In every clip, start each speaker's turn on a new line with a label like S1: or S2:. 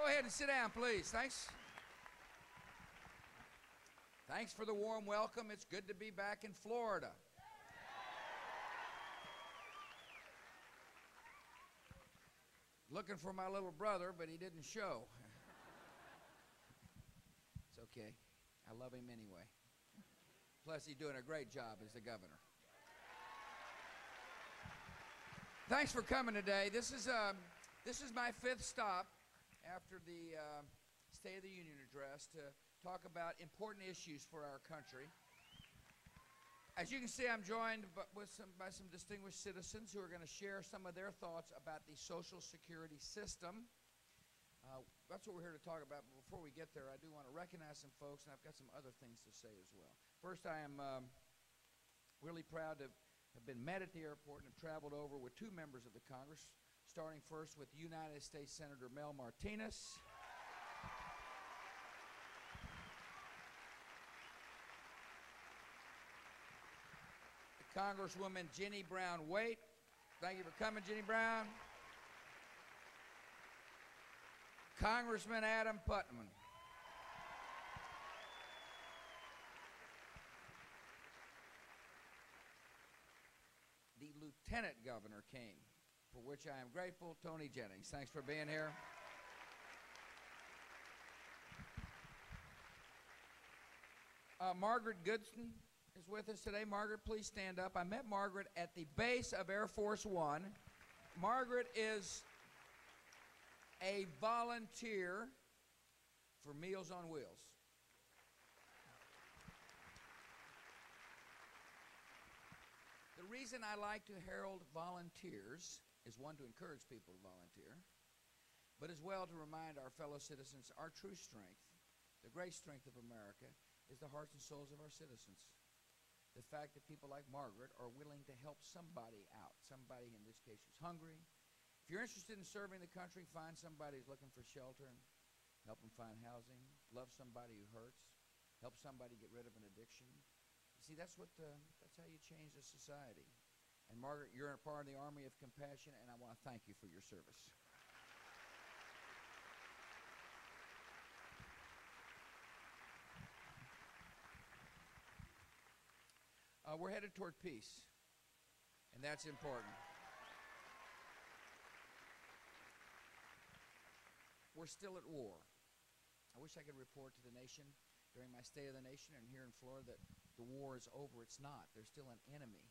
S1: Go ahead and sit down, please. Thanks. Thanks for the warm welcome. It's good to be back in Florida. Looking for my little brother, but he didn't show. It's okay. I love him anyway. Plus, he's doing a great job as the governor. Thanks for coming today. This is my fifth stop after the State of the Union address to talk about important issues for our country. As you can see, I'm joined by some distinguished citizens who are going to share some of their thoughts about the Social Security system. That's what we're here to talk about. But before we get there, I do want to recognize some folks, and I've got some other things to say as well. First, I am really proud to have been met at the airport and have traveled over with two members of the Congress, starting first with United States Senator Mel Martinez. Congresswoman Jenny Brown Waite. Thank you for coming, Jenny Brown. Congressman Adam Putnam. The Lieutenant Governor came, for which I am grateful, Tony Jennings. Thanks for being here. Margaret Goodson is with us today. Margaret, please stand up. I met Margaret at the base of Air Force One. Margaret is a volunteer for Meals on Wheels. The reason I like to herald volunteers is, one, to encourage people to volunteer, but as well to remind our fellow citizens our true strength, the great strength of America, is the hearts and souls of our citizens. The fact that people like Margaret are willing to help somebody out, somebody in this case who's hungry. If you're interested in serving the country, find somebody who's looking for shelter and help them find housing. Love somebody who hurts. Help somebody get rid of an addiction. You see, that's how you change a society. And Margaret, you're a part of the Army of Compassion, and I want to thank you for your service. We're headed toward peace, and that's important. We're still at war. I wish I could report to the nation during my State of the Nation and here in Florida that the war is over. It's not. There's still an enemy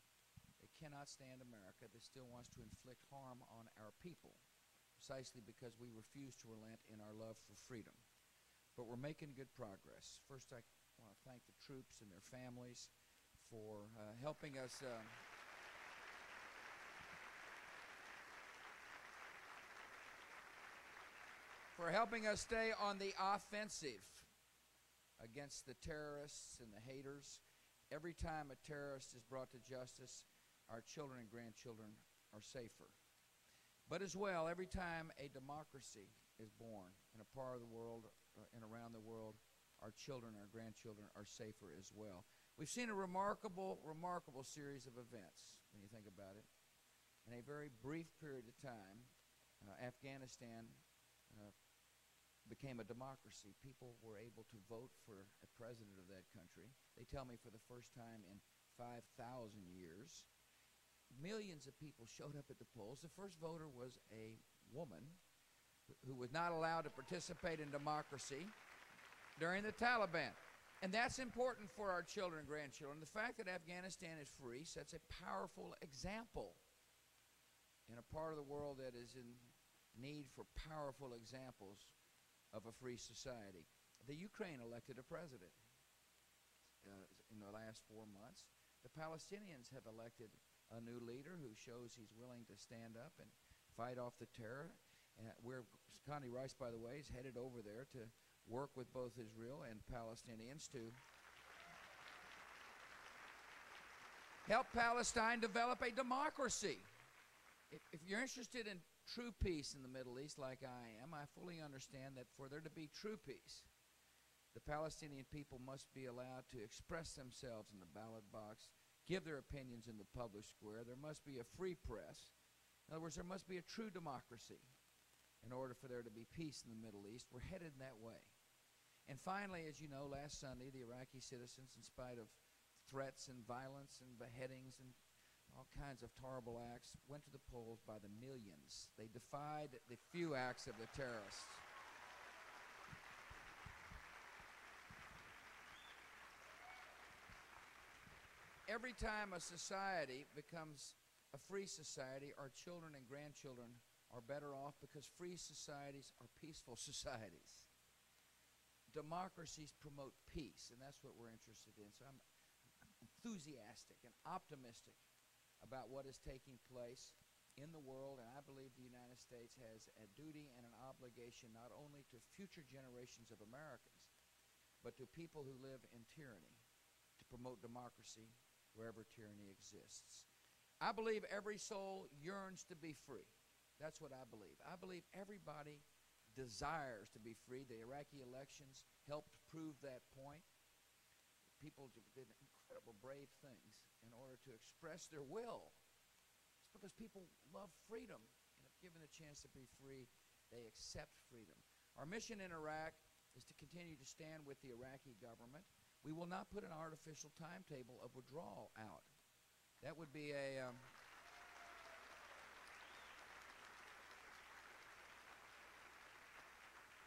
S1: that cannot stand America, that still wants to inflict harm on our people, precisely because we refuse to relent in our love for freedom. But we're making good progress. First, I want to thank the troops and their families for helping us stay on the offensive against the terrorists and the haters. Every time a terrorist is brought to justice, our children and grandchildren are safer. But as well, every time a democracy is born in a part of the world and around the world, our children, our grandchildren are safer as well. We've seen a remarkable series of events, when you think about it. In a very brief period of time, Afghanistan became a democracy. People were able to vote for a president of that country. They tell me for the first time in 5,000 years. Millions of people showed up at the polls. The first voter was a woman who was not allowed to participate in democracy during the Taliban. And that's important for our children and grandchildren. The fact that Afghanistan is free sets a powerful example in a part of the world that is in need for powerful examples of a free society. The Ukraine elected a president in the last 4 months. The Palestinians have elected a new leader who shows he's willing to stand up and fight off the terror. Connie Rice, by the way, is headed over there to work with both Israel and Palestinians to help Palestine develop a democracy. If you're interested in true peace in the Middle East like I am, I fully understand that for there to be true peace, the Palestinian people must be allowed to express themselves in the ballot box, give their opinions in the public square. There must be a free press. In other words, there must be a true democracy. in order for there to be peace in the Middle East. We're headed that way. And finally, as you know, last Sunday, the Iraqi citizens, in spite of threats and violence and beheadings and all kinds of horrible acts, went to the polls by the millions. They defied the few acts of the terrorists. Every time a society becomes a free society, our children and grandchildren are better off, because free societies are peaceful societies. Democracies promote peace, and that's what we're interested in. So I'm enthusiastic and optimistic about what is taking place in the world, and I believe the United States has a duty and an obligation not only to future generations of Americans, but to people who live in tyranny, to promote democracy wherever tyranny exists. I believe every soul yearns to be free. That's what I believe. I believe everybody desires to be free. The Iraqi elections helped prove that point. People did incredible brave things in order to express their will. It's because people love freedom, and if given the chance to be free, they accept freedom. Our mission in Iraq is to continue to stand with the Iraqi government. We will not put an artificial timetable of withdrawal out. That would be a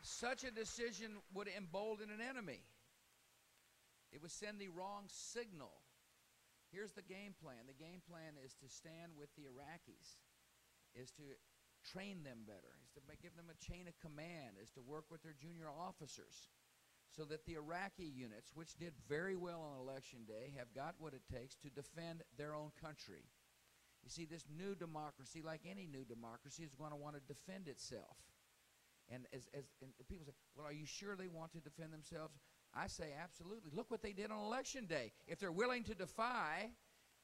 S1: such a decision would embolden an enemy. It would send the wrong signal. Here's the game plan. The game plan is to stand with the Iraqis, is to train them better, is to give them a chain of command, is to work with their junior officers, so that the Iraqi units, which did very well on election day, have got what it takes to defend their own country. You see, this new democracy, like any new democracy, is going to want to defend itself. And people say, well, are you sure they want to defend themselves? I say absolutely. Look what they did on election day. If they're willing to defy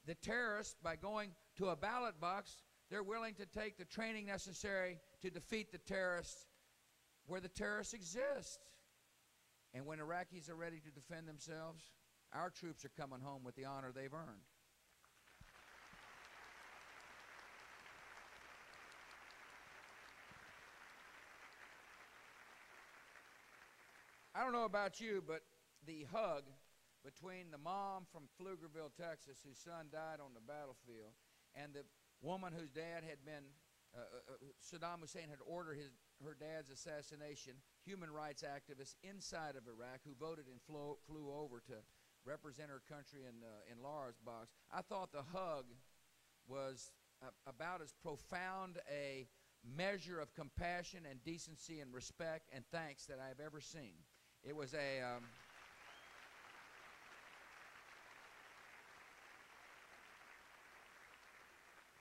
S1: the terrorists by going to a ballot box, they're willing to take the training necessary to defeat the terrorists where the terrorists exist. And when Iraqis are ready to defend themselves, our troops are coming home with the honor they've earned. I don't know about you, but the hug between the mom from Pflugerville, Texas, whose son died on the battlefield, and the woman whose dad had been, Saddam Hussein had ordered her dad's assassination, human rights activists inside of Iraq who voted and flew over to represent her country in Laura's box. I thought the hug was about as profound a measure of compassion and decency and respect and thanks that I've ever seen. It was a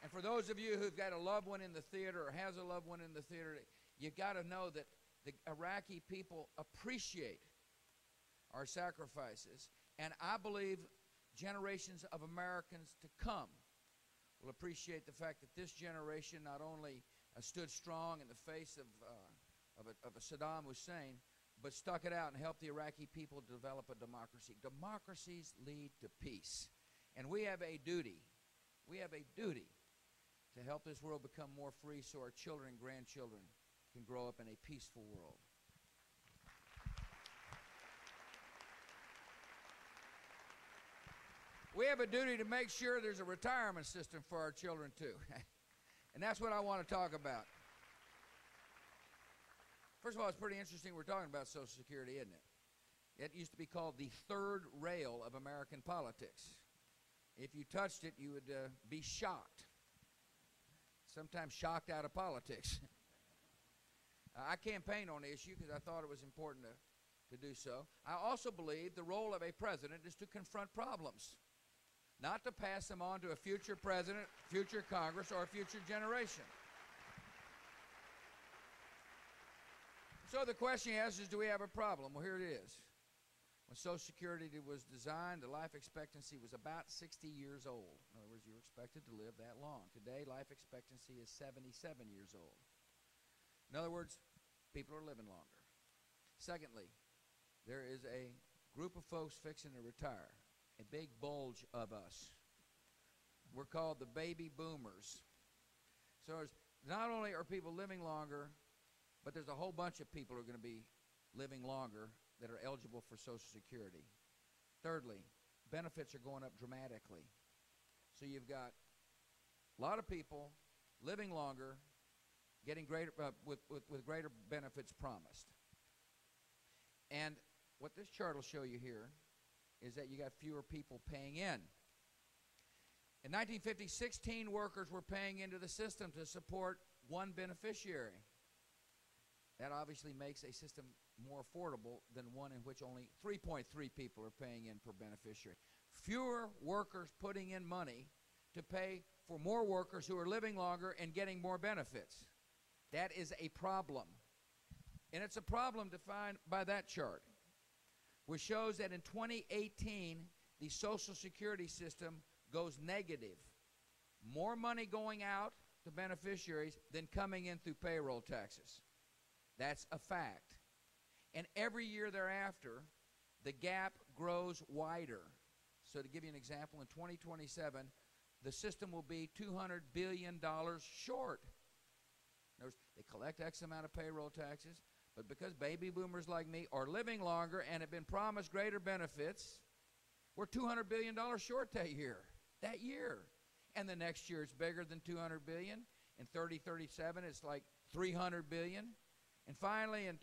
S1: and for those of you who've got a loved one in the theater or has a loved one in the theater, you've got to know that the Iraqi people appreciate our sacrifices, and I believe generations of Americans to come will appreciate the fact that this generation not only stood strong in the face of a Saddam Hussein, but stuck it out and helped the Iraqi people develop a democracy. Democracies lead to peace. And we have a duty to help this world become more free so our children and grandchildren can grow up in a peaceful world. We have a duty to make sure there's a retirement system for our children, too. And that's what I want to talk about. First of all, it's pretty interesting we're talking about Social Security, isn't it? It used to be called the third rail of American politics. If you touched it, you would be shocked. Sometimes shocked out of politics. I campaigned on the issue because I thought it was important to do so. I also believe the role of a president is to confront problems, not to pass them on to a future president, future Congress, or a future generation. So the question you ask is, do we have a problem? Well, here it is. When Social Security was designed, the life expectancy was about 60 years old. In other words, you were expected to live that long. Today, life expectancy is 77 years old. In other words, people are living longer. Secondly, there is a group of folks fixing to retire, a big bulge of us. We're called the baby boomers. So not only are people living longer, But there's a whole bunch of people who are going to be living longer that are eligible for Social Security. Thirdly, benefits are going up dramatically. So you've got a lot of people living longer, getting greater with greater benefits promised. And what this chart will show you here is that you got fewer people paying in. In 1950, 16 workers were paying into the system to support one beneficiary. That obviously makes a system more affordable than one in which only 3.3 people are paying in per beneficiary. Fewer workers putting in money to pay for more workers who are living longer and getting more benefits. That is a problem. And it's a problem defined by that chart, which shows that in 2018, the Social Security system goes negative. More money going out to beneficiaries than coming in through payroll taxes. That's a fact. And every year thereafter, the gap grows wider. So to give you an example, in 2027, the system will be $200 billion short. In other words, they collect X amount of payroll taxes, but because baby boomers like me are living longer and have been promised greater benefits, we're $200 billion short that year. And the next year it's bigger than $200 billion. In 2037, it's like $300 billion. And finally, in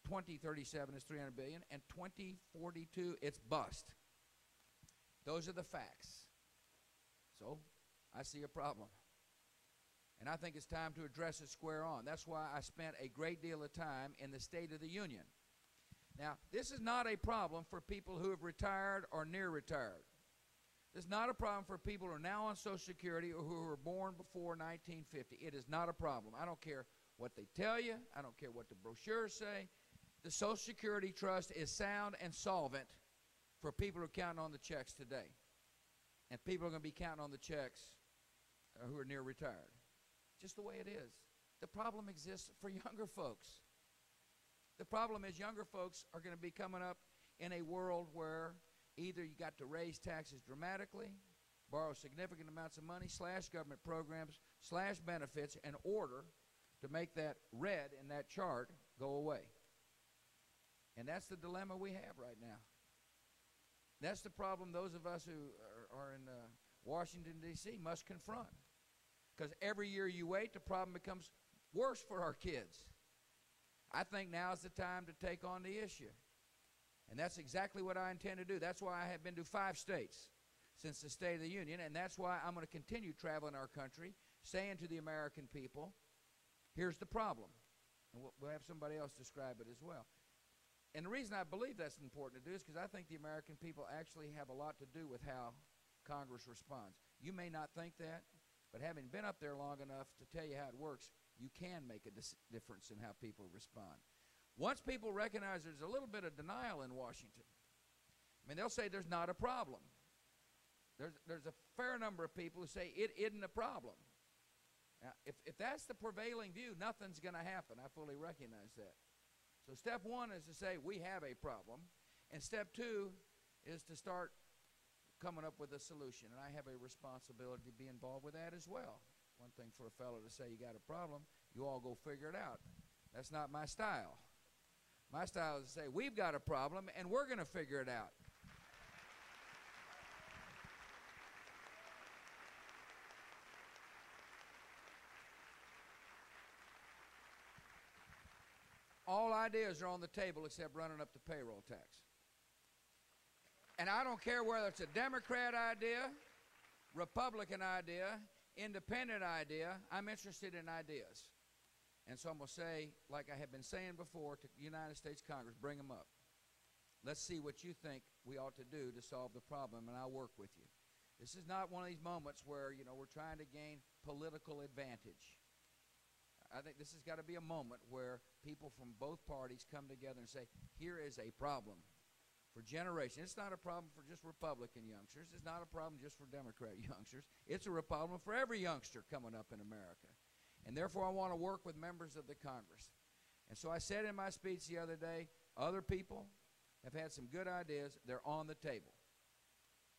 S1: 2037, it's $300 billion. And 2042, it's bust. Those are the facts. So I see a problem. And I think it's time to address it square on. That's why I spent a great deal of time in the State of the Union. Now, this is not a problem for people who have retired or near retired. This is not a problem for people who are now on Social Security or who were born before 1950. It is not a problem. I don't care what they tell you. I don't care what the brochures say. The Social Security Trust is sound and solvent for people who are counting on the checks today. And people are going to be counting on the checks who are near retired. Just the way it is. The problem exists for younger folks. The problem is younger folks are going to be coming up in a world where either you got to raise taxes dramatically, borrow significant amounts of money, slash government programs, slash benefits in order to make that red in that chart go away. And that's the dilemma we have right now. That's the problem those of us who are in Washington, D.C. must confront. Because every year you wait, the problem becomes worse for our kids. I think now is the time to take on the issue. And that's exactly what I intend to do. That's why I have been to 5 states since the State of the Union, and that's why I'm going to continue traveling our country, saying to the American people, here's the problem. And we'll have somebody else describe it as well. And the reason I believe that's important to do is because I think the American people actually have a lot to do with how Congress responds. You may not think that, but having been up there long enough to tell you how it works, you can make a difference in how people respond. Once people recognize there's a little bit of denial in Washington, I mean, they'll say there's not a problem. There's a fair number of people who say it isn't a problem. Now, if that's the prevailing view, nothing's going to happen. I fully recognize that. So step 1 is to say we have a problem, and step 2 is to start coming up with a solution, and I have a responsibility to be involved with that as well. One thing for a fellow to say you got a problem, you all go figure it out. That's not my style. My style is to say we've got a problem, and we're going to figure it out. All ideas are on the table except running up the payroll tax. And I don't care whether it's a Democrat idea, Republican idea, independent idea. I'm interested in ideas. And so I'm going to say, like I have been saying before to the United States Congress, bring them up. Let's see what you think we ought to do to solve the problem, and I'll work with you. This is not one of these moments where, we're trying to gain political advantage. I think this has got to be a moment where people from both parties come together and say, here is a problem for generations. It's not a problem for just Republican youngsters. It's not a problem just for Democrat youngsters. It's a problem for every youngster coming up in America. And therefore, I want to work with members of the Congress. And so I said in my speech the other day, other people have had some good ideas. They're on the table.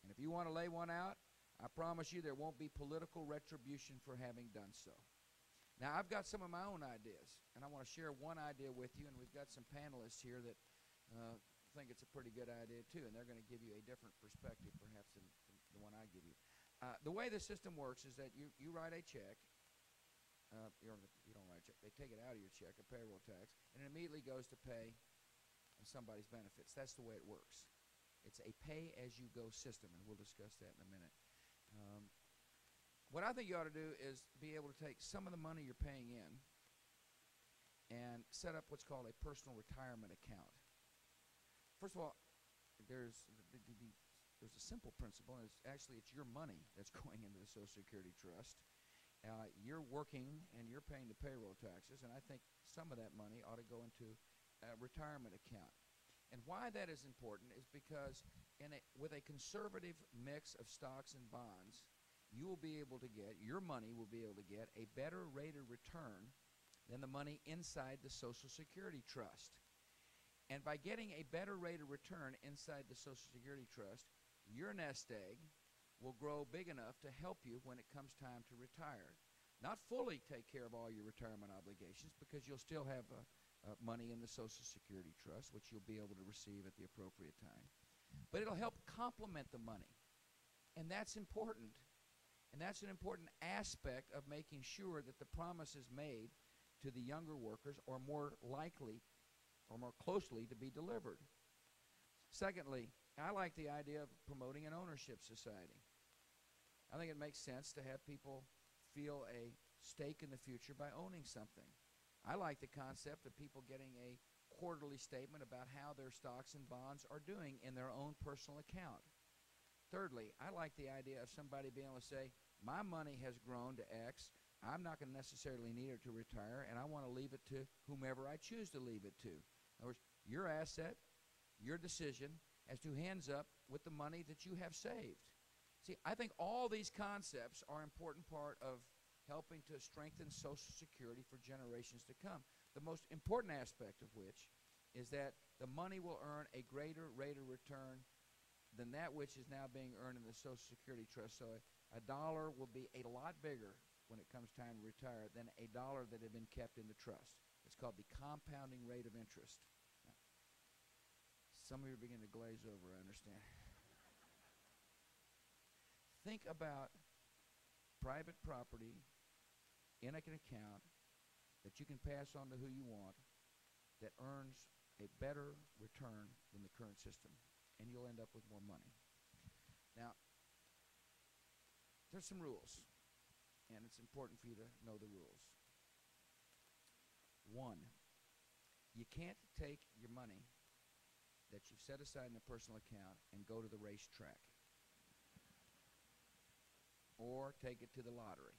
S1: And if you want to lay one out, I promise you there won't be political retribution for having done so. Now, I've got some of my own ideas, and I want to share one idea with you, and we've got some panelists here that think it's a pretty good idea, too, and they're going to give you a different perspective, perhaps, than the one I give you. The way the system works is that you write a check. You don't write a check. They take it out of your check, a payroll tax, and it immediately goes to pay somebody's benefits. That's the way it works. It's a pay-as-you-go system, and we'll discuss that in a minute. What I think you ought to do is be able to take some of the money you're paying in and set up what's called a personal retirement account. First of all, there's a simple principle, and it's your money that's going into the Social Security Trust. You're working and you're paying the payroll taxes, and I think some of that money ought to go into a retirement account. And why that is important is because with a conservative mix of stocks and bonds, your money will be able to get a better rate of return than the money inside the Social Security Trust. And by getting a better rate of return inside the Social Security Trust, your nest egg will grow big enough to help you when it comes time to retire. Not fully take care of all your retirement obligations, because you'll still have money in the Social Security Trust, which you'll be able to receive at the appropriate time. But it'll help complement the money. And that's important. And that's an important aspect of making sure that the promises made to the younger workers are more likely or more closely to be delivered. Secondly, I like the idea of promoting an ownership society. I think it makes sense to have people feel a stake in the future by owning something. I like the concept of people getting a quarterly statement about how their stocks and bonds are doing in their own personal account. Thirdly, I like the idea of somebody being able to say, my money has grown to X, I'm not going to necessarily need it to retire, and I want to leave it to whomever I choose to leave it to. In other words, your asset, your decision as to who ends up with the money that you have saved. See, I think all these concepts are an important part of helping to strengthen Social Security for generations to come. The most important aspect of which is that the money will earn a greater rate of return than that which is now being earned in the Social Security Trust. So a dollar will be a lot bigger when it comes time to retire than a dollar that had been kept in the trust. It's called the compounding rate of interest. Now, some of you are beginning to glaze over, I understand. Think about private property in an account that you can pass on to who you want that earns a better return than the current system, and you'll end up with more money. Now, there's some rules, and it's important for you to know the rules. One, you can't take your money that you've set aside in a personal account and go to the racetrack or take it to the lottery.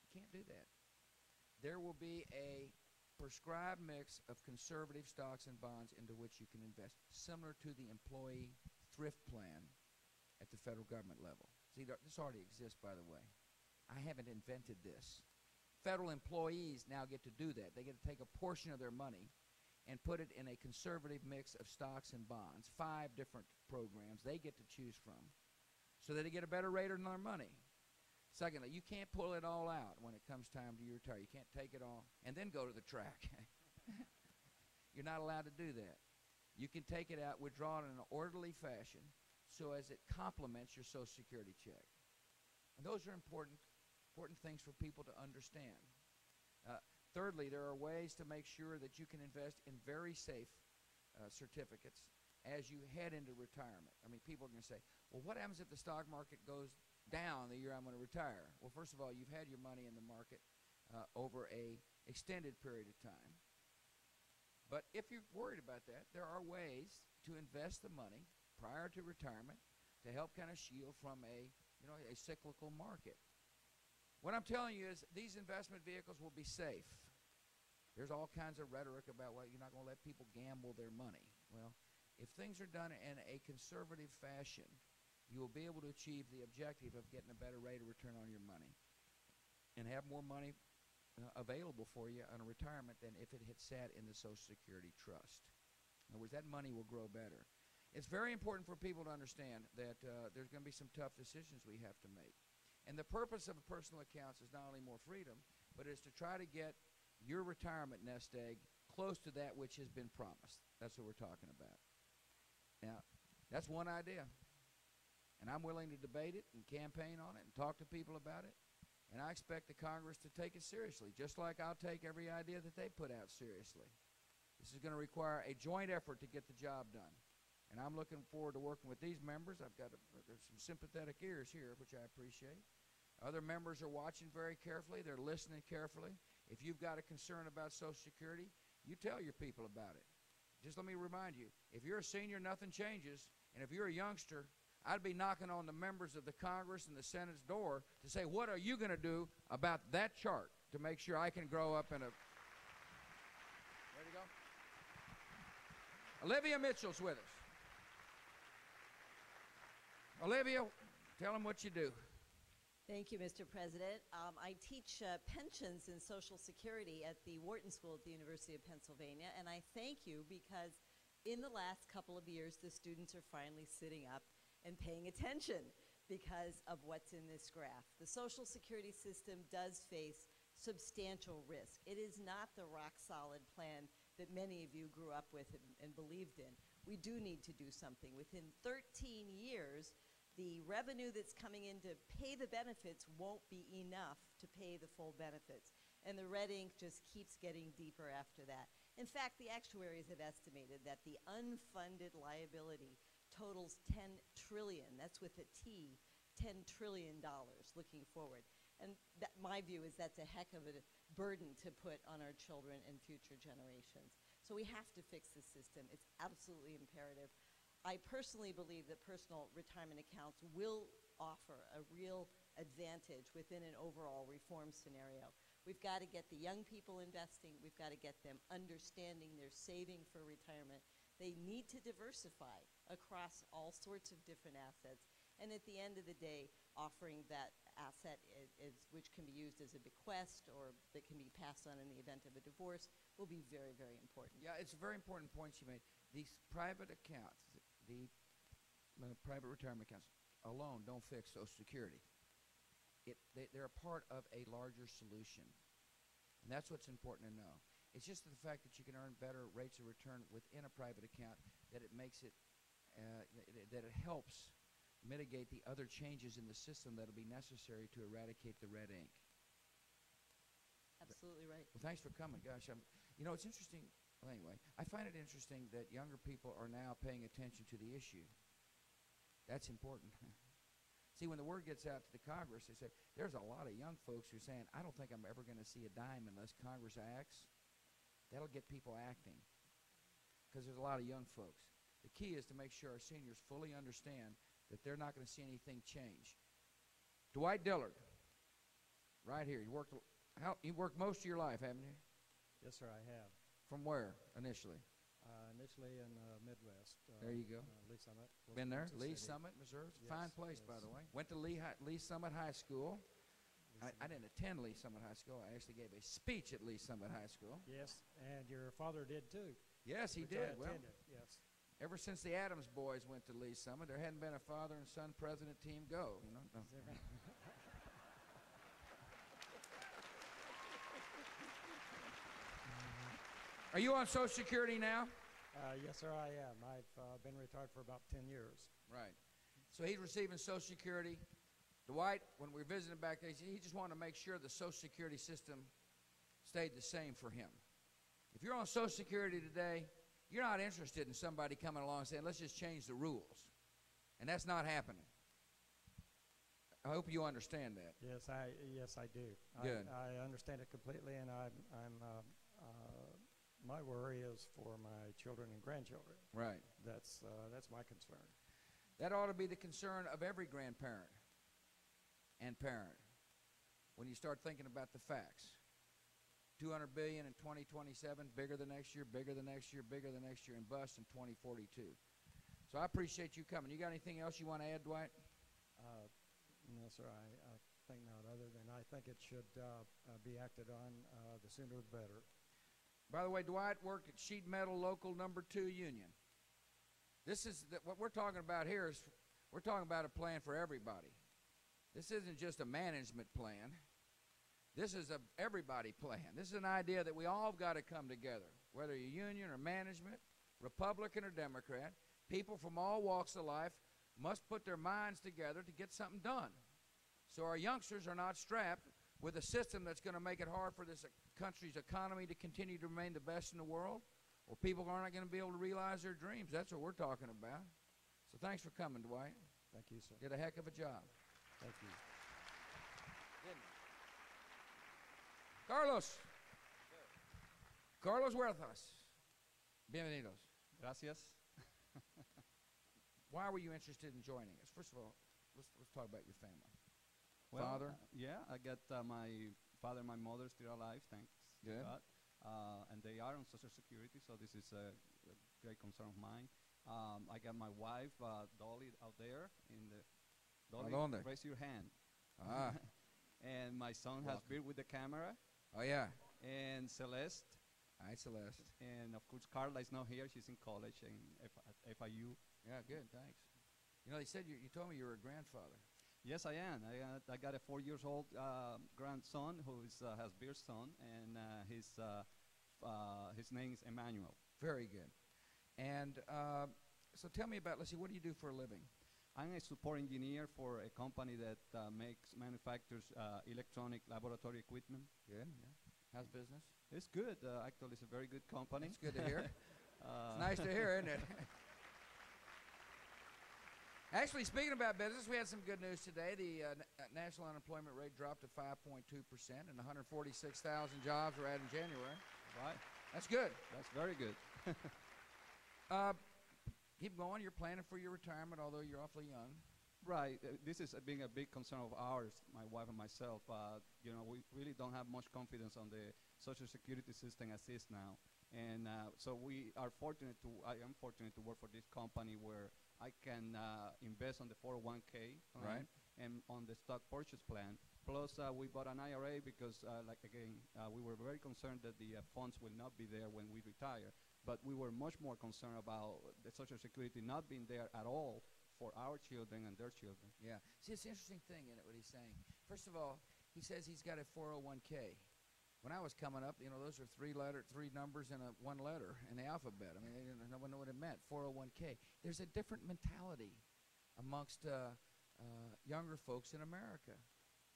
S1: You can't do that. There will be a prescribed mix of conservative stocks and bonds into which you can invest, similar to the employee thrift plan at the federal government level. See, this already exists, by the way. I haven't invented this. Federal employees now get to do that. They get to take a portion of their money and put it in a conservative mix of stocks and bonds, 5 different programs they get to choose from, so that they get a better rate on their money. Secondly, you can't pull it all out when it comes time to retire. You can't take it all and then go to the track. You're not allowed to do that. You can take it out, withdraw it in an orderly fashion so as it complements your Social Security check. And those are important things for people to understand. Thirdly, there are ways to make sure that you can invest in very safe certificates as you head into retirement. I mean, people are going to say, well, what happens if the stock market goes down the year I'm going to retire? Well, first of all, you've had your money in the market over a extended period of time. But if you're worried about that, there are ways to invest the money prior to retirement to help kind of shield from a cyclical market. What I'm telling you is these investment vehicles will be safe. There's all kinds of rhetoric about, well, you're not going to let people gamble their money. Well, if things are done in a conservative fashion, you will be able to achieve the objective of getting a better rate of return on your money and have more money available for you on a retirement than if it had sat in the Social Security Trust. In other words, that money will grow better. It's very important for people to understand that there's going to be some tough decisions we have to make. And the purpose of personal accounts is not only more freedom, but it's to try to get your retirement nest egg close to that which has been promised. That's what we're talking about. Now, that's one idea. And I'm willing to debate it and campaign on it and talk to people about it. And I expect the Congress to take it seriously, just like I'll take every idea that they put out seriously. This is going to require a joint effort to get the job done. And I'm looking forward to working with these members. There's some sympathetic ears here, which I appreciate. Other members are watching very carefully. They're listening carefully. If you've got a concern about Social Security, you tell your people about it. Just let me remind you, if you're a senior, nothing changes. And if you're a youngster, I'd be knocking on the members of the Congress and the Senate's door to say, what are you going to do about that chart to make sure I can grow up in a... Ready to go? Olivia Mitchell's with us. Olivia, tell them what you do.
S2: Thank you, Mr. President. I teach pensions and Social Security at the Wharton School at the University of Pennsylvania, and I thank you because in the last couple of years, the students are finally sitting up and paying attention because of what's in this graph. The Social Security system does face substantial risk. It is not the rock-solid plan that many of you grew up with and believed in. We do need to do something. Within 13 years, the revenue that's coming in to pay the benefits won't be enough to pay the full benefits. And the red ink just keeps getting deeper after that. In fact, the actuaries have estimated that the unfunded liability totals $10 trillion. That's with a T, $10 trillion looking forward. And that, my view is that's a heck of a burden to put on our children and future generations. So we have to fix the system. It's absolutely imperative. I personally believe that personal retirement accounts will offer a real advantage within an overall reform scenario. We've got to get the young people investing. We've got to get them understanding they're saving for retirement. They need to diversify across all sorts of different assets. And at the end of the day, offering that asset which can be used as a bequest or that can be passed on in the event of a divorce will be very, very important.
S1: Yeah, it's a very important point you made. These private accounts, the private retirement accounts alone don't fix Social Security. They're a part of a larger solution. And that's what's important to know. It's just the fact that you can earn better rates of return within a private account that it makes it, that it helps mitigate the other changes in the system that will be necessary to eradicate the red ink.
S2: Absolutely right.
S1: Well, thanks for coming. Gosh, you know, it's interesting. Well, anyway, I find it interesting that younger people are now paying attention to the issue. That's important. See, when the word gets out to the Congress, they say, there's a lot of young folks who are saying, I don't think I'm ever going to see a dime unless Congress acts. That'll get people acting because there's a lot of young folks. The key is to make sure our seniors fully understand that they're not going to see anything change. Dwight Dillard, right here. You worked most of your life, haven't you?
S3: Yes, sir, I have.
S1: From where initially?
S3: Initially in the Midwest.
S1: There you go.
S3: Lee Summit.
S1: Been there? Lee Summit, Missouri.
S3: Yes,
S1: Fine place,
S3: yes.
S1: by the way. Went to Lee Summit High School. I didn't attend Lee Summit High School. I actually gave a speech at Lee Summit High School.
S3: Yes, and your father did too.
S1: Yes, he
S3: which
S1: did.
S3: I
S1: Well,
S3: attended, yes.
S1: ever since the Adams boys went to Lee Summit, there hadn't been a father and son president team go. You know. No. Are you on Social Security now?
S3: Yes, sir, I am. I've been retired for about 10 years.
S1: Right. So he's receiving Social Security. Dwight, when we visited back there, he just wanted to make sure the Social Security system stayed the same for him. If you're on Social Security today, you're not interested in somebody coming along and saying, let's just change the rules. And that's not happening. I hope you understand that.
S3: Yes, I do.
S1: Good.
S3: I understand it completely, and my worry is for my children and grandchildren.
S1: Right.
S3: That's my concern.
S1: That ought to be the concern of every grandparent and parent when you start thinking about the facts. 200 billion in 2027, bigger the next year, bigger the next year, bigger the next year, and bust in 2042. So I appreciate you coming. You got anything else you want to add, Dwight?
S3: No, sir, I think not, other than I think it should be acted on the sooner the better.
S1: By the way, Dwight worked at Sheet Metal Local Number 2 Union. This is what we're talking about here is we're talking about a plan for everybody. This isn't just a management plan. This is a everybody plan. This is an idea that we all got to come together, whether you're union or management, Republican or Democrat. People from all walks of life must put their minds together to get something done. So our youngsters are not strapped with a system that's going to make it hard for this country's economy to continue to remain the best in the world, or people are not going to be able to realize their dreams. That's what we're talking about. So thanks for coming, Dwight.
S3: Thank you, sir.
S1: Did a heck of a job.
S3: Thank you.
S1: Carlos. Carlos Huertas. Bienvenidos.
S4: Gracias.
S1: Why were you interested in joining us? First of all, let's talk about your family.
S4: Well,
S1: Father?
S4: Yeah, I got my father and my mother still alive, thanks to
S1: Good.
S4: God. And they are on Social Security, so this is a great concern of mine. I got my wife, Dolly, out there. Dolly,
S1: ¿A dónde?
S4: raise your hand.
S1: Ah.
S4: And my son has been with the camera.
S1: Oh, yeah.
S4: And Celeste.
S1: Hi, Celeste.
S4: And, of course, Carla is not here. She's in college at FIU.
S1: Yeah, good, thanks. You know, they said you told me you were a grandfather.
S4: Yes, I am. I got a 4-year-old grandson who has beer son, and his name is Emmanuel.
S1: Very good. And so tell me about, let's see, what do you do for a living?
S4: I'm a support engineer for a company that manufactures electronic laboratory equipment.
S1: Good, yeah. How's business?
S4: It's good. Actually, it's a very good company.
S1: It's good to hear. It's nice to hear, isn't it? Actually, speaking about business, we had some good news today. The national unemployment rate dropped to 5.2%, and 146,000 jobs were added in January.
S4: Right.
S1: That's good.
S4: That's very good.
S1: Keep going. You're planning for your retirement, although you're awfully young.
S4: Right. This is being a big concern of ours, my wife and myself. We really don't have much confidence on the Social Security system as is now. And so I am fortunate to work for this company where I can invest on the 401k plan
S1: Right.
S4: and on the stock purchase plan. Plus, we bought an IRA because, we were very concerned that the funds will not be there when we retire. But we were much more concerned about the Social Security not being there at all for our children and their children.
S1: Yeah. See, it's an interesting thing in it, what he's saying. First of all, he says he's got a 401k. When I was coming up, those are three numbers and one letter in the alphabet. I mean, no one knew what it meant, 401k. There's a different mentality amongst younger folks in America.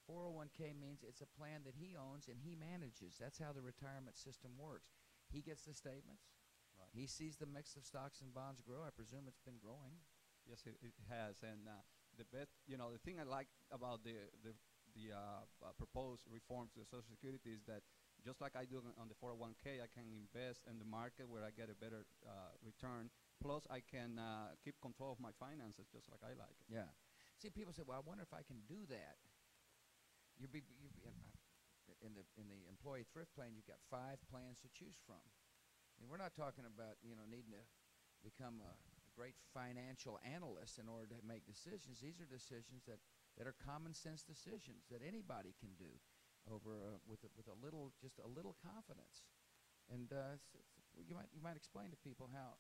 S1: 401k means it's a plan that he owns and he manages. That's how the retirement system works. He gets the statements.
S4: Right.
S1: He sees the mix of stocks and bonds grow. I presume it's been growing.
S4: Yes, it has. And the thing I like about the proposed reforms to the Social Security is that just like I do on the 401k, I can invest in the market where I get a better return. Plus, I can keep control of my finances just like I like it.
S1: Yeah. See, people say, well, I wonder if I can do that. In the employee thrift plan, you've got 5 plans to choose from. I mean, we're not talking about, needing to become a great financial analyst in order to make decisions. These are decisions that are common sense decisions that anybody can do over with a little confidence. And you might explain to people how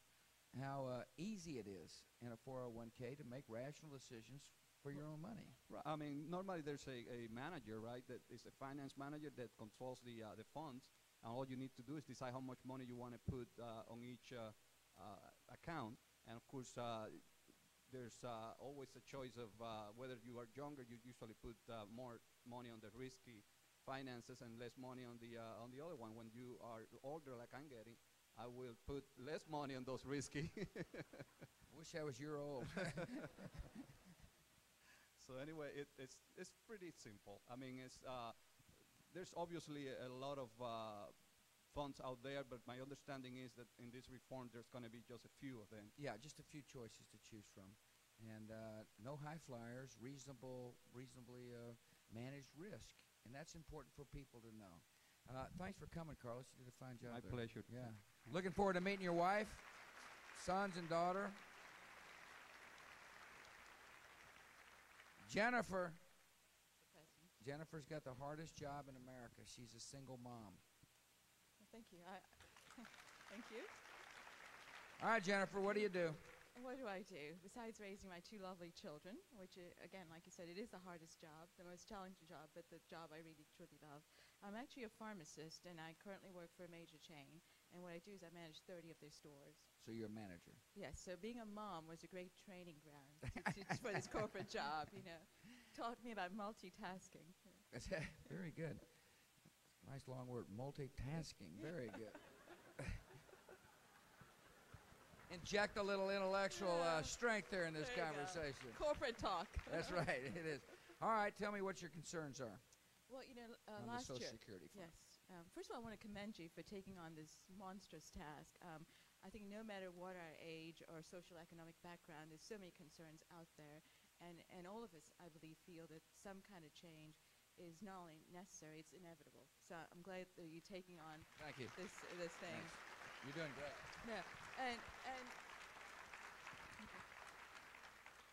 S1: easy it is in a 401k to make rational decisions for your own money.
S4: Right. I mean, normally there's a manager, right, that is a finance manager that controls the funds, and all you need to do is decide how much money you want to put on each account. And of course, there's always a choice of whether you are younger, you usually put more money on the risky finances and less money on the other one. When you are older, like I'm getting, I will put less money on those risky.
S1: I wish I was your old.
S4: So anyway, it's pretty simple. I mean, there's obviously a lot of funds out there, but my understanding is that in this reform, there's going to be just a few of them.
S1: Yeah, just a few choices to choose from, and no high flyers, reasonably managed risk, and that's important for people to know. Thanks for coming, Carlos. You did a fine job.
S4: My
S1: there.
S4: pleasure.
S1: Yeah. Looking forward to meeting your wife, sons, and daughter. Jennifer. Jennifer's got the hardest job in America. She's a single mom.
S5: Well, thank you. Thank you.
S1: All right, Jennifer, what do you do?
S5: What do I do? Besides raising my 2 lovely children, which, again, like you said, it is the hardest job, the most challenging job, but the job I really, truly love. I'm actually a pharmacist, and I currently work for a major chain. And what I do is I manage 30 of their stores.
S1: So you're a manager.
S5: Yes, so being a mom was a great training ground for this corporate job, you know. Taught me about multitasking.
S1: Very good. Nice long word, multitasking. Very good. Inject a little intellectual strength there in this
S5: There you go.
S1: conversation.
S5: Corporate talk.
S1: That's right, it is. All right, tell me what your concerns are
S5: Well, you know,
S1: on the
S5: last
S1: Social
S5: year.
S1: Security fund.
S5: Yes. First of all, I want to commend you for taking on this monstrous task. I think no matter what our age or social economic background, there's so many concerns out there. And all of us, I believe, feel that some kind of change is not only necessary, it's inevitable. So I'm glad that you're taking on
S1: Thank you.
S5: this thing.
S1: Thanks. You're doing great.
S5: Yeah,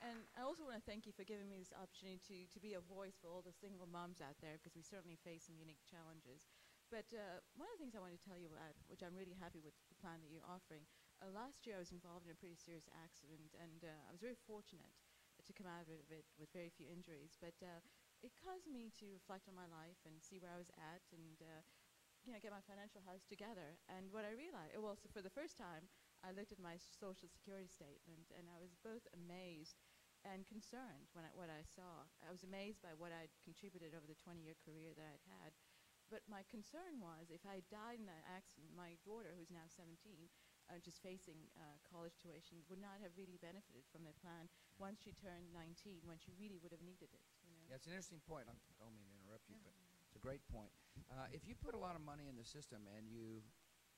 S5: and I also want to thank you for giving me this opportunity to be a voice for all the single moms out there, because we certainly face some unique challenges. But one of the things I want to tell you about, which I'm really happy with the plan that you're offering, last year I was involved in a pretty serious accident, and I was very fortunate to come out of it with very few injuries. But it caused me to reflect on my life and see where I was at, and get my financial house together. And what I realized, well, so for the first time, I looked at my Social Security statement, and I was both amazed and concerned when what I saw. I was amazed by what I'd contributed over the 20-year career that I'd had. But my concern was, if I died in that accident, my daughter, who's now 17, just facing college tuition, would not have really benefited from the plan once she turned 19, when she really would have needed it.
S1: Yeah, it's an interesting point. I don't mean to interrupt you, but it's a great point. If you put a lot of money in the system and you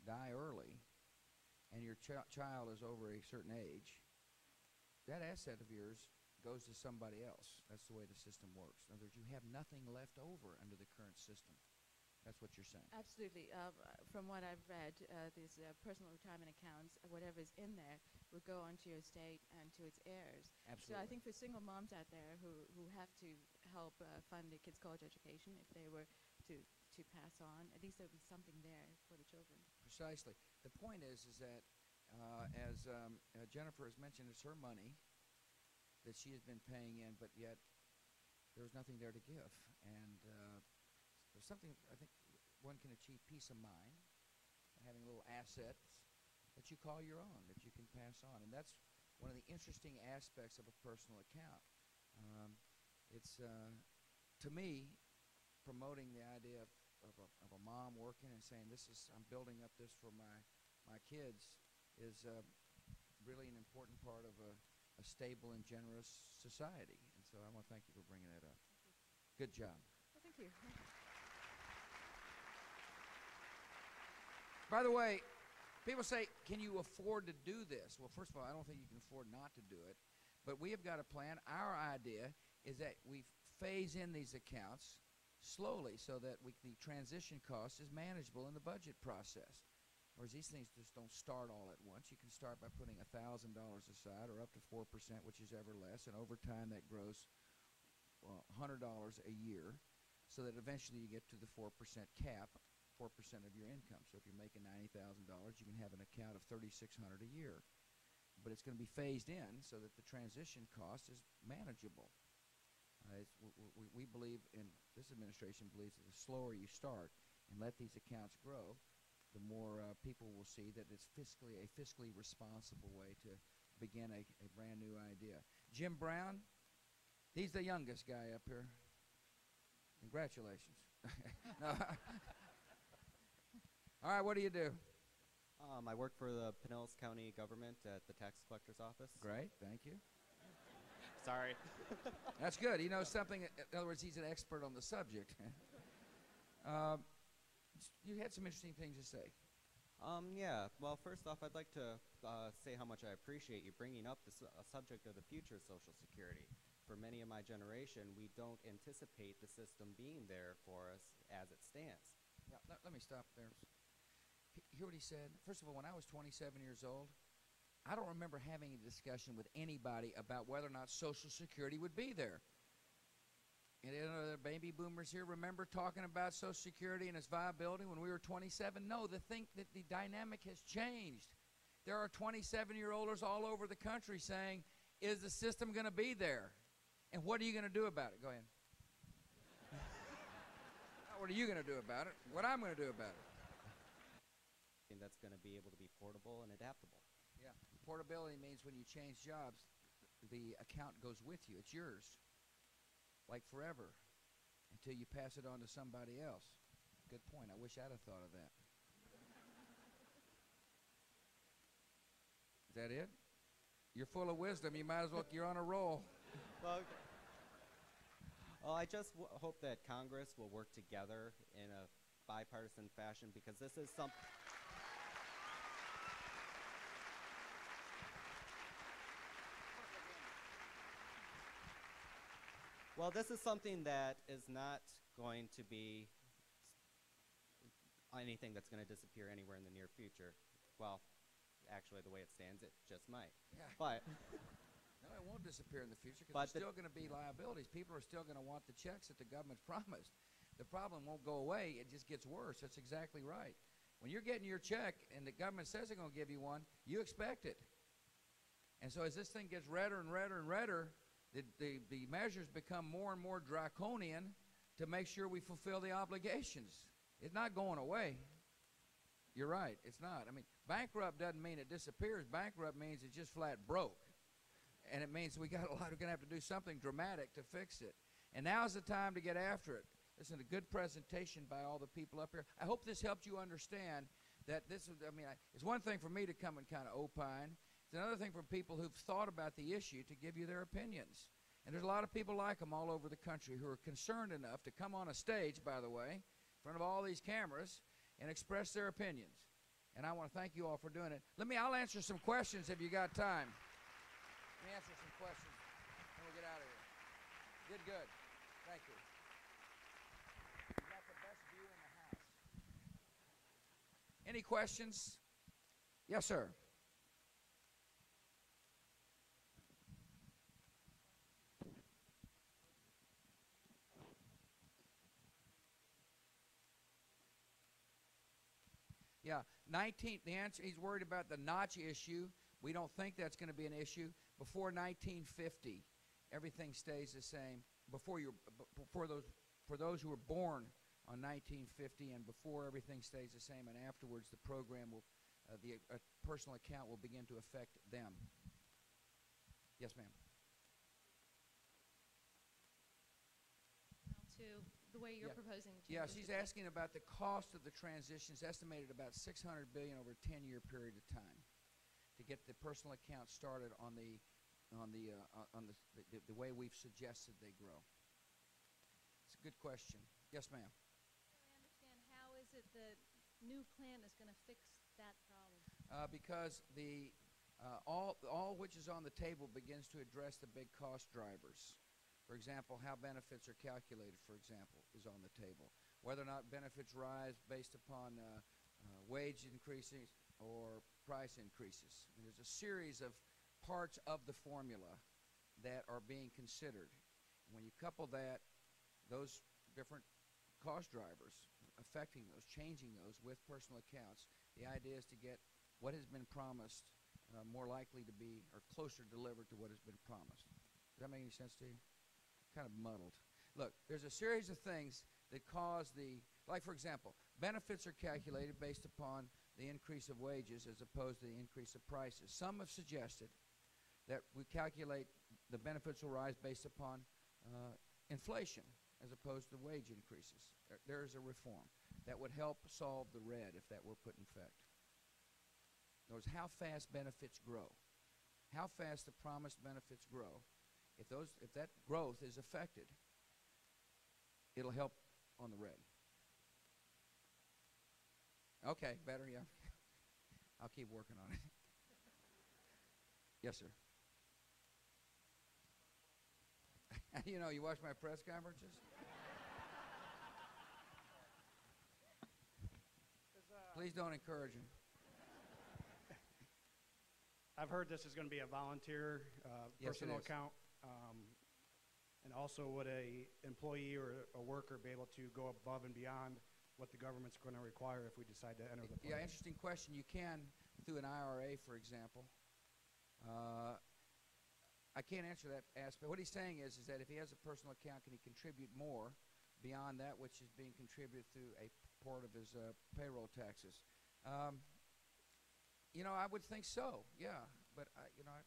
S1: die early, and your child is over a certain age, that asset of yours goes to somebody else. That's the way the system works. In other words, you have nothing left over under the current system. That's what you're saying.
S5: Absolutely. From what I've read, these personal retirement accounts, whatever's in there, will go onto your estate and to its heirs.
S1: Absolutely.
S5: So I think for single moms out there who have to help fund their kids' college education, if they were to pass on, at least there would be something there for the children.
S1: Precisely. The point is that, as Jennifer has mentioned, it's her money that she has been paying in, but yet there's nothing there to give. And there's something, I think, one can achieve peace of mind by having little assets that you call your own, that you can pass on. And that's one of the interesting aspects of a personal account. It's, to me, promoting the idea of a mom working and saying, I'm building up this for my kids, is really an important part of a stable and generous society. And so I want to thank you for bringing that up. Good job.
S5: Well, thank you.
S1: By the way, people say, can you afford to do this? Well, first of all, I don't think you can afford not to do it. But we have got a plan. Our idea is that we phase in these accounts slowly so that the transition cost is manageable in the budget process. Whereas these things just don't start all at once. You can start by putting $1,000 aside, or up to 4%, which is ever less. And over time, that grows $100 a year, so that eventually you get to the 4% cap, 4% of your income. So if you're making $90,000, you can have an account of $3,600 a year. But it's going to be phased in so that the transition cost is manageable. We believe, and this administration believes, that the slower you start and let these accounts grow, the more people will see that it's a fiscally responsible way to begin a brand new idea. Jim Brown, he's the youngest guy up here. Congratulations. All right, what do you do?
S6: I work for the Pinellas County government at the tax collector's office.
S1: Great, thank you.
S6: Sorry.
S1: That's good. He knows something. In other words, he's an expert on the subject. You had some interesting things to say.
S6: Yeah. Well, first off, I'd like to say how much I appreciate you bringing up the subject of the future of Social Security. For many of my generation, we don't anticipate the system being there for us as it stands.
S1: Yeah, let me stop there. Hear what he said? First of all, when I was 27 years old, I don't remember having a discussion with anybody about whether or not Social Security would be there. And the baby boomers here remember talking about Social Security and its viability when we were 27? No, the dynamic has changed. There are 27-year-olds all over the country saying, is the system going to be there? And what are you going to do about it? Go ahead. What are you going to do about it? What I'm going to do about it?
S6: And that's going to be able to be portable and adaptable.
S1: Yeah. Portability means when you change jobs, the account goes with you. It's yours, like forever, until you pass it on to somebody else. Good point. I wish I'd have thought of that. Is that it? You're full of wisdom. You might as well. You're on a roll.
S6: Well, I just hope that Congress will work together in a bipartisan fashion, because this is something. Well, this is something that is not going to be anything that's going to disappear anywhere in the near future. Well, actually, the way it stands, it just might.
S1: Yeah.
S6: But
S1: no, it won't disappear in the future
S6: But
S1: because there's still going to be liabilities. People are still going to want the checks that the government's promised. The problem won't go away. It just gets worse. That's exactly right. When you're getting your check and the government says they're going to give you one, you expect it. And so as this thing gets redder and redder and redder, the measures become more and more draconian to make sure we fulfill the obligations. It's not going away. You're right. It's not. I mean, bankrupt doesn't mean it disappears. Bankrupt means it's just flat broke. And it means we're going to have to do something dramatic to fix it. And now's the time to get after it. Listen, a good presentation by all the people up here. I hope this helped you understand that this is, it's one thing for me to come and kind of opine. It's another thing for people who've thought about the issue to give you their opinions. And there's a lot of people like them all over the country who are concerned enough to come on a stage, by the way, in front of all these cameras and express their opinions. And I want to thank you all for doing it. I'll answer some questions if you got time. Let me answer some questions, and we'll get out of here. Good. Thank you. You got the best view in the house. Any questions? Yes, sir. Yeah, the answer, he's worried about the notch issue. We don't think that's going to be an issue. Before 1950, everything stays the same. For those who were born on 1950 and before, everything stays the same, and afterwards the program will, the personal account will begin to affect them. Yes, ma'am.
S7: To the way you're proposing to.
S1: Yeah, she's asking about the cost of the transition. It's estimated about $600 billion over a 10-year period of time to get the personal account started on the way we've suggested they grow. It's a good question. Yes, ma'am.
S7: I understand. How is it the new plan is going to fix that problem?
S1: Because all which is on the table begins to address the big cost drivers. For example, how benefits are calculated, for example, is on the table. Whether or not benefits rise based upon wage increases or price increases. And there's a series of parts of the formula that are being considered. When you couple that, those different cost drivers affecting those, changing those with personal accounts, the idea is to get what has been promised more likely to be or closer delivered to what has been promised. Does that make any sense to you? Kind of muddled. Look, there's a series of things that cause like for example, benefits are calculated based upon the increase of wages as opposed to the increase of prices. Some have suggested that we calculate the benefits will rise based upon inflation as opposed to wage increases. There is a reform that would help solve the red if that were put in effect. Notice how fast benefits grow, how fast the promised benefits grow. If that growth is affected, it'll help on the red. Okay, better, yeah. I'll keep working on it. Yes, sir. You know, you watch my press conferences? Please don't encourage him.
S8: I've heard this is going to be a volunteer
S1: Yes,
S8: personal
S1: it is.
S8: account. And also, would a employee or a worker be able to go above and beyond what the government's going to require if we decide to enter the plan?
S1: Yeah, interesting question. You can through an IRA, for example. I can't answer that aspect. What he's saying is that if he has a personal account, can he contribute more beyond that which is being contributed through a part of his payroll taxes. I would think so, yeah, but I'm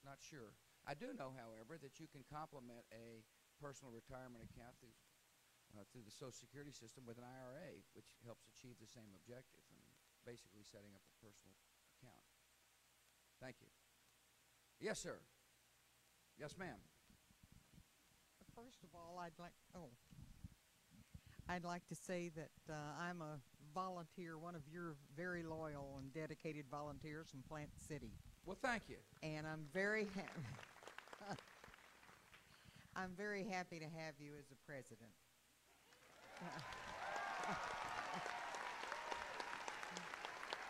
S1: not sure. I do know, however, that you can complement a personal retirement account through the Social Security system with an IRA, which helps achieve the same objective. I mean, basically setting up a personal account. Thank you. Yes, sir. Yes, ma'am.
S9: First of all, I'd like to say that I'm a volunteer, one of your very loyal and dedicated volunteers from Plant City,
S1: Well, thank you.
S9: and I'm very I'm very happy to have you as a president.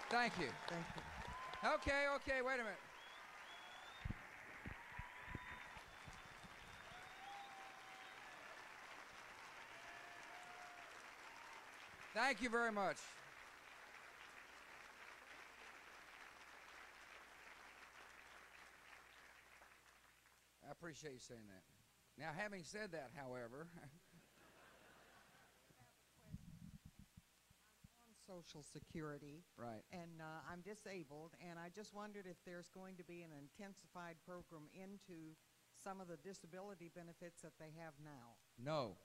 S1: Thank you.
S9: Thank you.
S1: Okay, wait a minute. Thank you very much. I appreciate you saying that. Now, having said that, however,
S9: On Social Security,
S1: right.
S9: and I'm disabled, and I just wondered if there's going to be an intensified program into some of the disability benefits that they have now.
S1: No.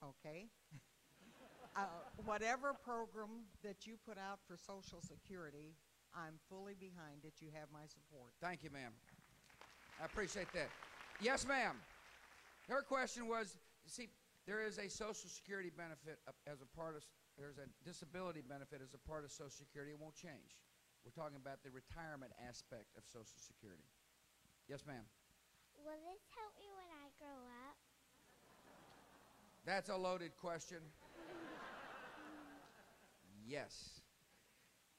S9: Okay? Whatever program that you put out for Social Security, I'm fully behind it. You have my support.
S1: Thank you, ma'am. I appreciate that. Yes, ma'am. Her question was, see, there is a Social Security benefit as a part of, there's a disability benefit as a part of Social Security. It won't change. We're talking about the retirement aspect of Social Security. Yes, ma'am.
S10: Will this help me when I grow up?
S1: That's a loaded question. Yes.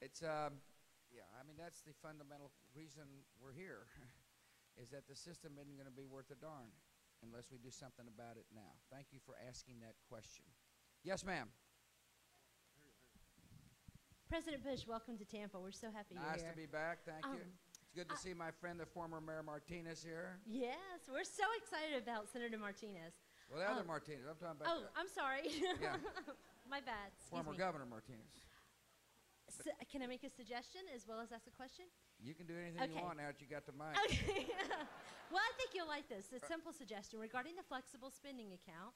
S1: It's, yeah, I mean, that's the fundamental reason we're here, is that the system isn't going to be worth a darn unless we do something about it now. Thank you for asking that question. Yes, ma'am.
S11: President Bush, welcome to Tampa. We're so happy you're
S1: Nice
S11: here.
S1: to be back. Thank you. It's good to see my friend, the former Mayor Martinez, here.
S11: Yes, we're so excited about Senator Martinez.
S1: Well, the other Martinez. I'm talking about the
S11: I'm sorry.
S1: Yeah.
S11: My bad. Excuse
S1: former
S11: me.
S1: Governor Martinez.
S11: Can I make a suggestion as well as ask a question?
S1: You can do anything you
S11: Okay.
S1: want now that you got the mic.
S11: Okay. Well, I think you'll like this. A simple suggestion regarding the flexible spending account.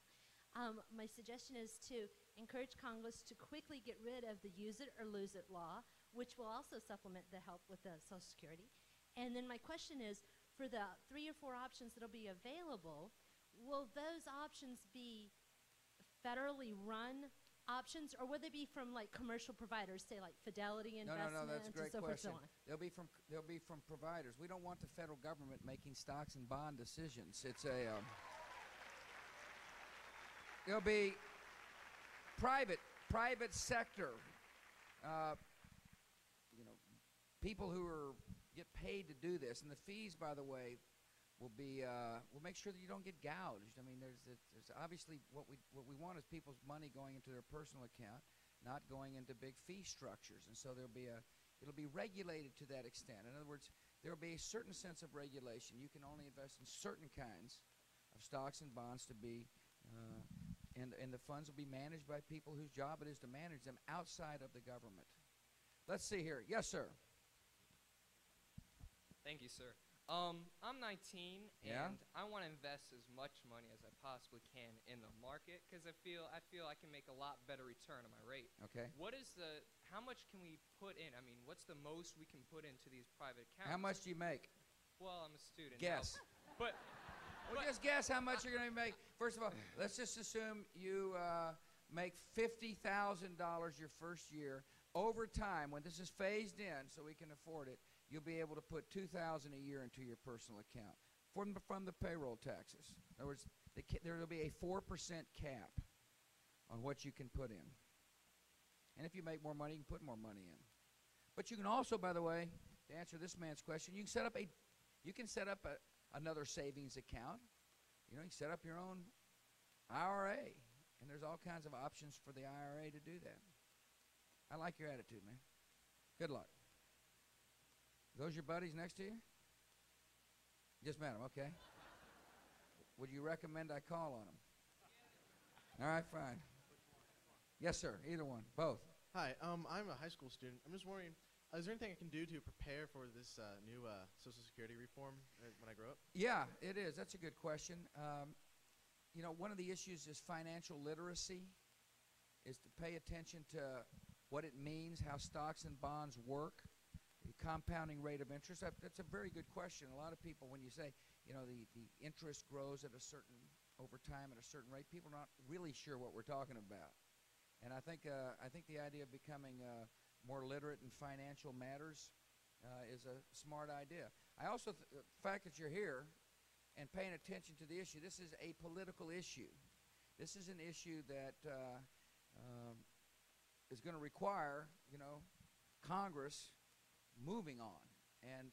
S11: My suggestion is to encourage Congress to quickly get rid of the use it or lose it law, which will also supplement the help with the Social Security. And then my question is, for the 3 or 4 options that will be available, will those options be federally run options, or will they be from like commercial providers, say like Fidelity Investments,
S1: No, that's a great
S11: and so forth
S1: question.
S11: and so on?
S1: They'll be from providers. We don't want the federal government making stocks and bond decisions. It's a it'll be private sector. People who get paid to do this, and the fees, by the way, will make sure that you don't get gouged. I mean, there's obviously what we want is people's money going into their personal account, not going into big fee structures, and so it'll be regulated to that extent. In other words, there will be a certain sense of regulation. You can only invest in certain kinds of stocks and bonds to be, and the funds will be managed by people whose job it is to manage them outside of the government. Let's see here. Yes, sir.
S12: Thank you, sir. I'm 19,
S1: Yeah?
S12: and I want to invest as much money as I possibly can in the market because I feel I can make a lot better return on my rate.
S1: Okay.
S12: How much can we put in? I mean, what's the most we can put into these private accounts?
S1: How much do you make?
S12: Well, I'm a student.
S1: Guess.
S12: But
S1: Just guess how much you're going to make. First of all, let's just assume you make $50,000 your first year. Over time, when this is phased in so we can afford it, you'll be able to put $2,000 a year into your personal account from the payroll taxes. In other words, there will be a 4% cap on what you can put in. And if you make more money, you can put more money in. But you can also, by the way, to answer this man's question, you can set up another savings account. You can set up your own IRA, and there's all kinds of options for the IRA to do that. I like your attitude, man. Good luck. Those your buddies next to you? Yes, madam. Okay. Would you recommend I call on them? All right, fine. Yes, sir. Either one. Both.
S13: Hi, I'm a high school student. I'm just wondering, is there anything I can do to prepare for this new Social Security reform when I grow up?
S1: Yeah, it is. That's a good question. You know, one of the issues is financial literacy, is to pay attention to what it means, how stocks and bonds work, the compounding rate of interest. That's a very good question. A lot of people, when you say, you know, the interest grows at a certain, over time at a certain rate, people are not really sure what we're talking about. And I think the idea of becoming more literate in financial matters is a smart idea. I also, the fact that you're here and paying attention to the issue, this is a political issue. This is an issue that is going to require, you know, Congress moving on. And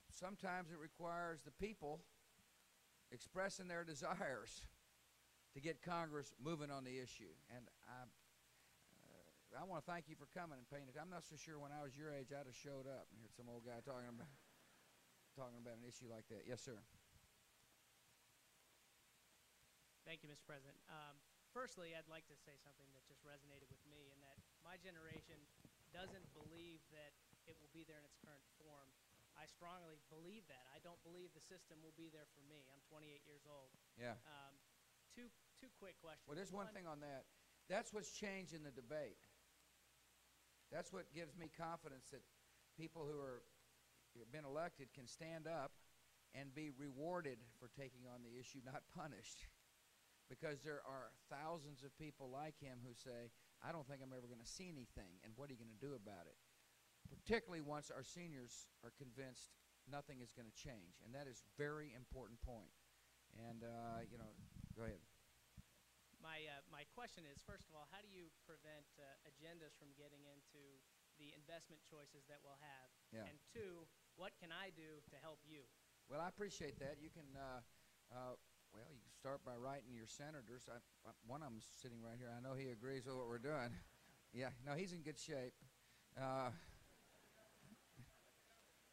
S1: sometimes it requires the people expressing their desires to get Congress moving on the issue. And I want to thank you for coming and paying it. I'm not so sure when I was your age I'd have showed up and heard some old guy talking about an issue like that. Yes, sir.
S14: Thank you, Mr. President. Firstly, I'd like to say something that just resonated with me, in that my generation doesn't believe that it will be there in its current form. I strongly believe that. I don't believe the system will be there for me. I'm 28 years old.
S1: Yeah.
S14: Two quick questions.
S1: Well, there's one thing on that. That's what's changed in the debate. That's what gives me confidence that people who have been elected can stand up and be rewarded for taking on the issue, not punished. Because there are thousands of people like him who say, I don't think I'm ever going to see anything, and what are you going to do about it? Particularly once our seniors are convinced nothing is going to change. And that is a very important point. And, you know, go ahead.
S14: My question is, first of all, how do you prevent agendas from getting into the investment choices that we'll have?
S1: Yeah.
S14: And two, what can I do to help you?
S1: Well, I appreciate that. You can, well, you can start by writing your senators. One of them's sitting right here. I know he agrees with what we're doing. Yeah, no, he's in good shape.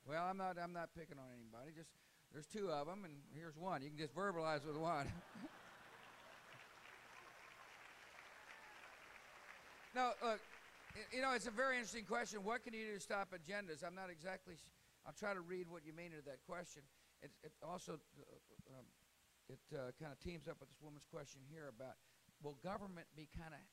S1: Well, I'm not picking on anybody. Just there's two of them, and here's one. You can just verbalize with one. No, look, you know, it's a very interesting question. What can you do to stop agendas? I'm not exactly. I'll try to read what you mean into that question. It also kind of teams up with this woman's question here about, will government be kind of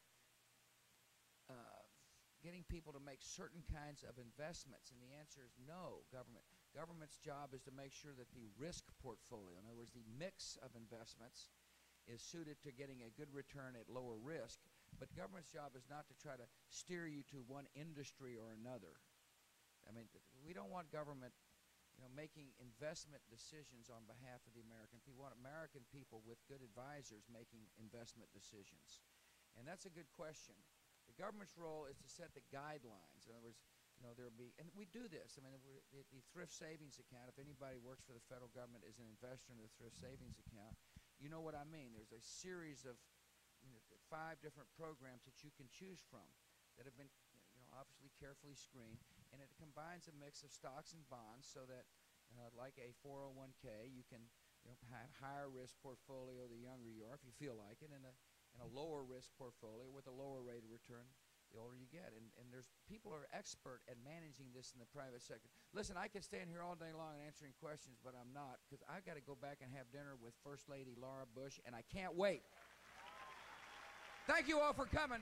S1: getting people to make certain kinds of investments? And the answer is no. Government's job is to make sure that the risk portfolio, in other words, the mix of investments, is suited to getting a good return at lower risk. But government's job is not to try to steer you to one industry or another. I mean, we don't want government, you know, making investment decisions on behalf of the American people. We want American people with good advisors making investment decisions. And that's a good question. The government's role is to set the guidelines. In other words, you know, there'll be, and we do this. I mean, the thrift savings account, if anybody works for the federal government as an investor in the thrift savings account, you know what I mean. There's a series of 5 different programs that you can choose from that have been, you know, obviously carefully screened, and it combines a mix of stocks and bonds so that, like a 401k, you can, you know, have higher risk portfolio the younger you are, if you feel like it, and a lower risk portfolio with a lower rate of return the older you get. And there's people who are expert at managing this in the private sector. Listen, I could stand here all day long answering questions, but I'm not, because I've got to go back and have dinner with First Lady Laura Bush, and I can't wait. Thank you all for coming.